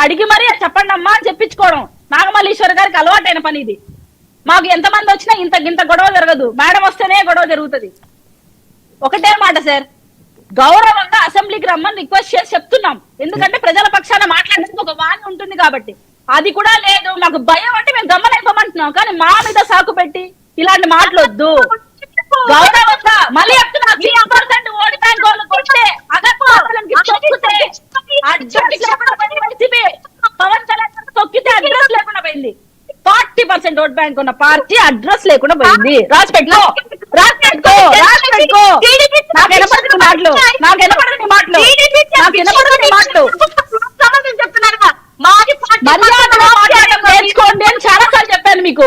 అడిగి మరీ చెప్పండి అమ్మా అని చెప్పించుకోవడం నాగమల్లీశ్వర్ గారికి అలవాటైన పని ఇది. మాకు ఎంతమంది వచ్చినా ఇంత గొడవ జరగదు, మేడం వస్తేనే గొడవ జరుగుతుంది. ఒకటే మాట సార్, గౌరవంగా అసెంబ్లీకి రమ్మని రిక్వెస్ట్ చేసి చెప్తున్నాం. ఎందుకంటే ప్రజల పక్షాన మాట్లాడడానికి ఒక వాణి ఉంటుంది కాబట్టి. అది కూడా లేదు, మాకు భయం అంటే మేము గమ్మనైపోమంటున్నాం. కానీ మా మీద సాకు పెట్టి ఇలాంటి మాటలొద్దు. గౌరవంగా మళ్ళీ చెప్తున్నా, 3% ఓటు బ్యాంక్ వాళ్ళు కొట్టే పవన్ కళ్యాణ్ తొక్కితే అడ్రస్ లేకుండా పోయింది. 40% ఓట్ బ్యాంక్ ఉన్న పార్టీ అడ్రస్ లేకుండా పోయింది. రాసి పెట్టుకో. నాకు వినపడని మాటలు నేర్చుకోండి అని చాలా సార్లు చెప్పాను మీకు.